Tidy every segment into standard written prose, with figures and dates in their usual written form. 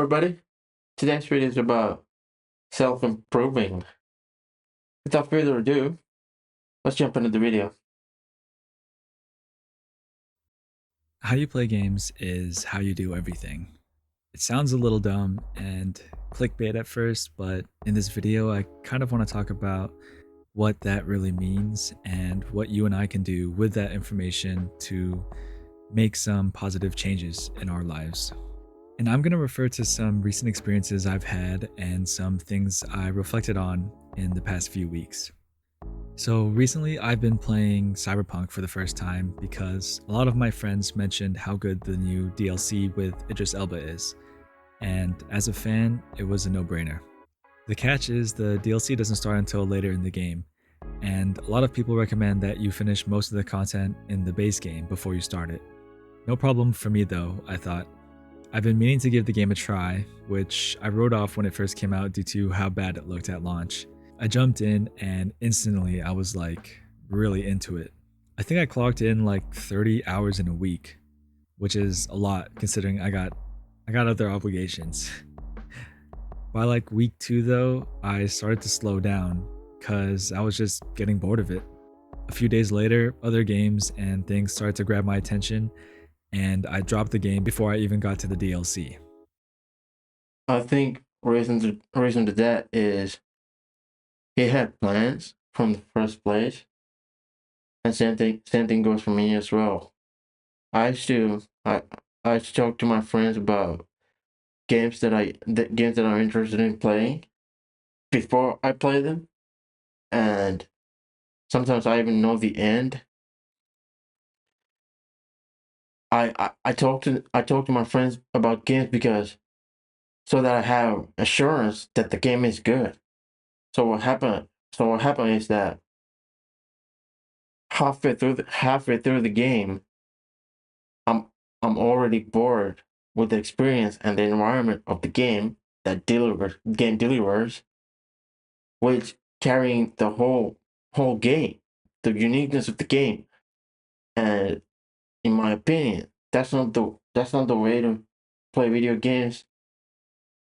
everybody. Today's video is about self-improving. Without further ado, let's jump into the video. How you play games is how you do everything. It sounds a little dumb and clickbait at first, but in this video, I kind of want to talk about what that really means and what you and I can do with that information to make some positive changes in our lives. And I'm going to refer to some recent experiences I've had and some things I reflected on in the past few weeks. So recently, I've been playing Cyberpunk for the first time because a lot of my friends mentioned how good the new DLC with Idris Elba is. And as a fan, it was a no-brainer. The catch is the DLC doesn't start until later in the game, and a lot of people recommend that you finish most of the content in the base game before you start it. No problem for me though, I thought. I've been meaning to give the game a try, which I wrote off when it first came out due to how bad it looked at launch. I jumped in and instantly I was like really into it. I think I clocked in like 30 hours in a week, which is a lot considering I got other obligations. By like week 2 though, I started to slow down cuz I was just getting bored of it. A few days later, other games and things started to grab my attention and I dropped the game before I even got to the DLC. I think reason to that is he had plans from the first place, and same thing goes for me as well. I used to I I used to talk to my friends about games that I'm interested in playing before I play them, and sometimes I even know the end. I talk to my friends about games because so that I have assurance that the game is good. So what happened is that halfway through the game, I'm I'm already bored with the experience and the environment of the game delivers, which carrying the whole game, the uniqueness of the game. And in my opinion, that's not the way to play video games,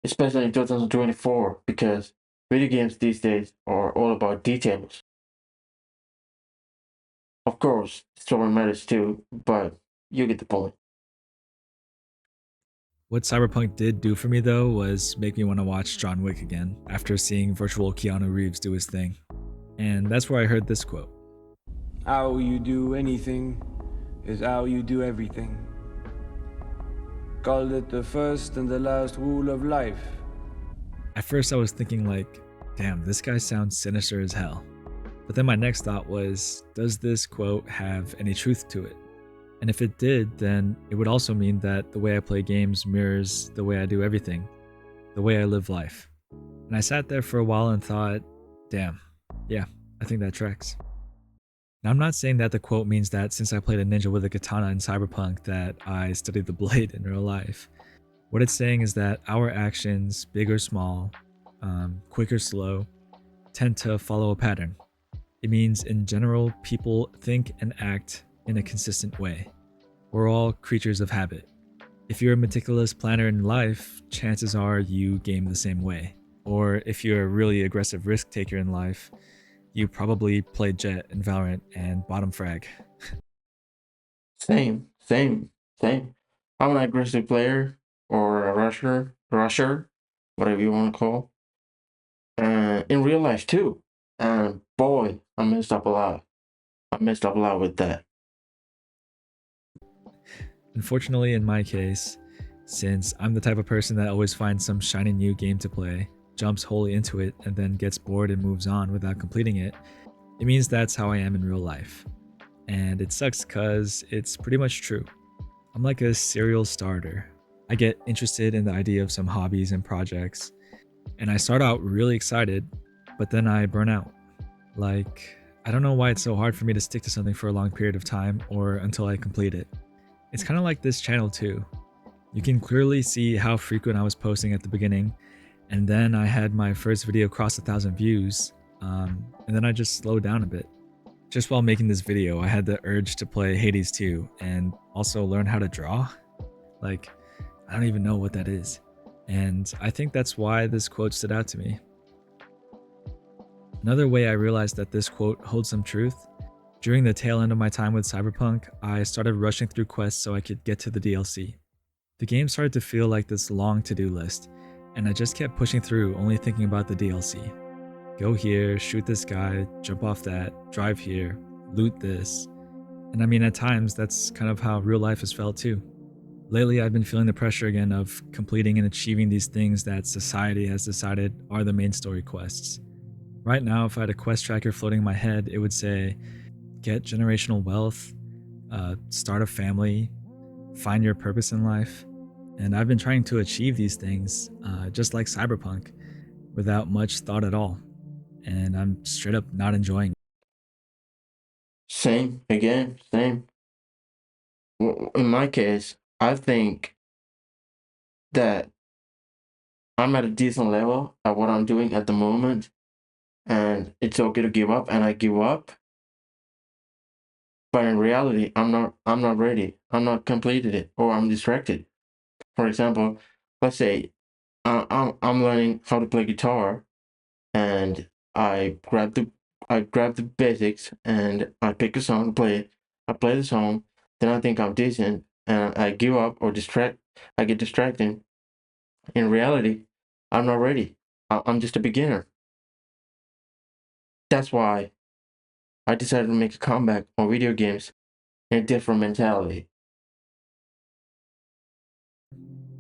especially in 2024, because video games these days are all about details. Of course, story matters too, but you get the point. What Cyberpunk did do for me though was make me want to watch John Wick again after seeing virtual Keanu Reeves do his thing. And that's where I heard this quote. How you do anything is how you do everything. Call it the first and the last rule of life. At first I was thinking like, damn, this guy sounds sinister as hell. But then my next thought was, does this quote have any truth to it? And if it did, then it would also mean that the way I play games mirrors the way I do everything, the way I live life. And I sat there for a while and thought, damn, yeah, I think that tracks. Now, I'm not saying that the quote means that since I played a ninja with a katana in Cyberpunk that I studied the blade in real life. What it's saying is that our actions, big or small, quick or slow, tend to follow a pattern. It means in general, people think and act in a consistent way. We're all creatures of habit. If you're a meticulous planner in life, chances are you game the same way. Or if you're a really aggressive risk taker in life, you probably play Jet in Valorant and bottom frag. Same. I'm an aggressive player or a rusher, whatever you want to call. In real life too. And boy, I messed up a lot. I messed up a lot with that. Unfortunately, in my case, since I'm the type of person that always finds some shiny new game to play, jumps wholly into it, and then gets bored and moves on without completing it, it means that's how I am in real life. And it sucks because it's pretty much true. I'm like a serial starter. I get interested in the idea of some hobbies and projects, and I start out really excited, but then I burn out. Like, I don't know why it's so hard for me to stick to something for a long period of time or until I complete it. It's kind of like this channel too. You can clearly see how frequent I was posting at the beginning, and then I had my first video cross 1,000 views, and then I just slowed down a bit. Just while making this video, I had the urge to play Hades 2 and also learn how to draw. Like, I don't even know what that is. And I think that's why this quote stood out to me. Another way I realized that this quote holds some truth: during the tail end of my time with Cyberpunk, I started rushing through quests so I could get to the DLC. The game started to feel like this long to-do list, and I just kept pushing through, only thinking about the DLC. Go here, shoot this guy, jump off that, drive here, loot this. And I mean, at times, that's kind of how real life has felt too. Lately, I've been feeling the pressure again of completing and achieving these things that society has decided are the main story quests. Right now, if I had a quest tracker floating in my head, it would say, get generational wealth, start a family, find your purpose in life. And I've been trying to achieve these things, just like Cyberpunk, without much thought at all. And I'm straight up not enjoying it. Same, again, same. In my case, I think that I'm at a decent level at what I'm doing at the moment, and it's okay to give up, and I give up. But in reality, I'm not ready. I'm not completed it, or I'm distracted. For example, let's say I'm learning how to play guitar, and I grab the basics, and I pick a song to play it. I play the song, then I think I'm decent, and I give up or distract. I get distracted. In reality, I'm not ready. I'm just a beginner. That's why I decided to make a comeback on video games in a different mentality.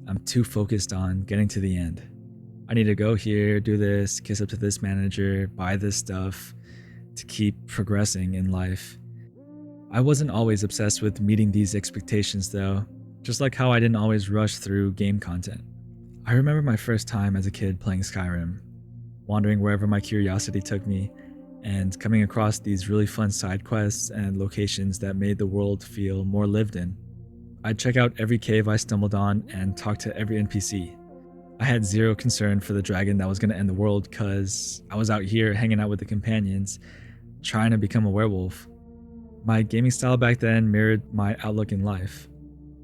I'm too focused on getting to the end. I need to go here, do this, kiss up to this manager, buy this stuff to keep progressing in life. I wasn't always obsessed with meeting these expectations though, just like how I didn't always rush through game content. I remember my first time as a kid playing Skyrim, wandering wherever my curiosity took me, and coming across these really fun side quests and locations that made the world feel more lived in. I'd check out every cave I stumbled on and talk to every NPC. I had zero concern for the dragon that was going to end the world because I was out here hanging out with the companions, trying to become a werewolf. My gaming style back then mirrored my outlook in life.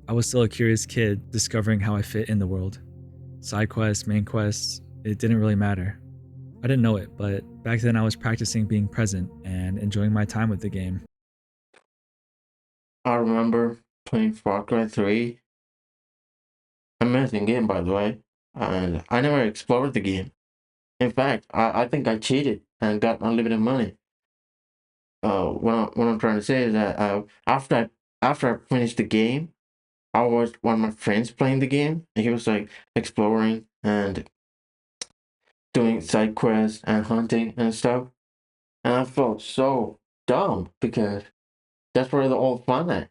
I was still a curious kid discovering how I fit in the world. Side quests, main quests, it didn't really matter. I didn't know it, but back then I was practicing being present and enjoying my time with the game. I remember playing Far Cry 3. Amazing game, by the way. And I never explored the game. In fact, I think I cheated and got unlimited money. What I'm trying to say is that after I finished the game, I watched one of my friends playing the game, and he was like exploring and doing side quests and hunting and stuff. And I felt so dumb because that's where the old fun at.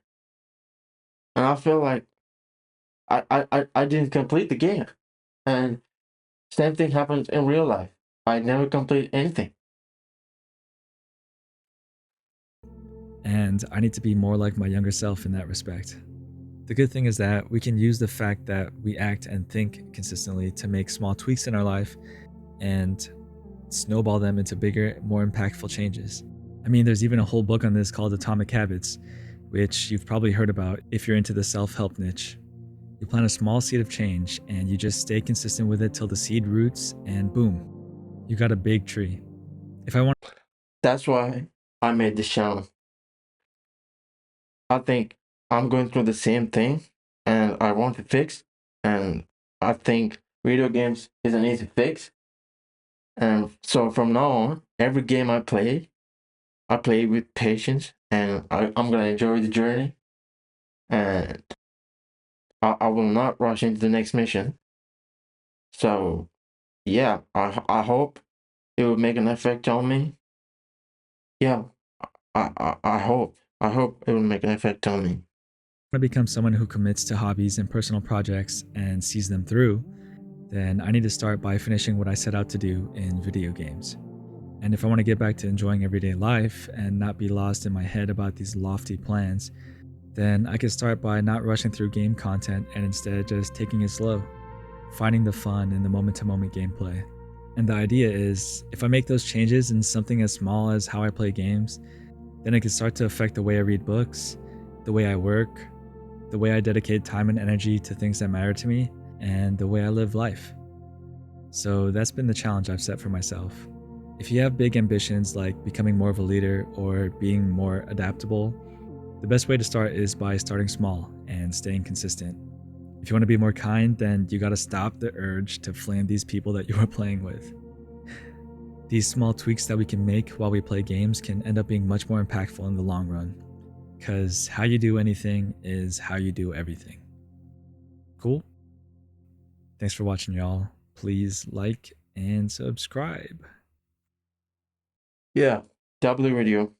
And I feel like I didn't complete the game. And same thing happens in real life. I never complete anything. And I need to be more like my younger self in that respect. The good thing is that we can use the fact that we act and think consistently to make small tweaks in our life and snowball them into bigger, more impactful changes. I mean, there's even a whole book on this called Atomic Habits, which you've probably heard about if you're into the self-help niche. You plant a small seed of change and you just stay consistent with it till the seed roots and boom, you got a big tree. If I want That's why I made this channel. I think I'm going through the same thing and I want to fix. And I think video games is an easy fix. And so from now on, every game I play with patience and I'm going to enjoy the journey. And I will not rush into the next mission. So, yeah, I hope it will make an effect on me. Yeah, I hope. I hope it will make an effect on me. to become someone who commits to hobbies and personal projects and sees them through, then I need to start by finishing what I set out to do in video games. And if I want to get back to enjoying everyday life and not be lost in my head about these lofty plans, then I can start by not rushing through game content and instead just taking it slow, finding the fun in the moment to moment gameplay. And the idea is, if I make those changes in something as small as how I play games, then it can start to affect the way I read books, the way I work, the way I dedicate time and energy to things that matter to me, and the way I live life. So that's been the challenge I've set for myself. If you have big ambitions like becoming more of a leader or being more adaptable, the best way to start is by starting small and staying consistent. If you want to be more kind, then you got to stop the urge to flame these people that you are playing with. These small tweaks that we can make while we play games can end up being much more impactful in the long run, because how you do anything is how you do everything. Cool? Thanks for watching, y'all. Please like and subscribe. Yeah, W radio.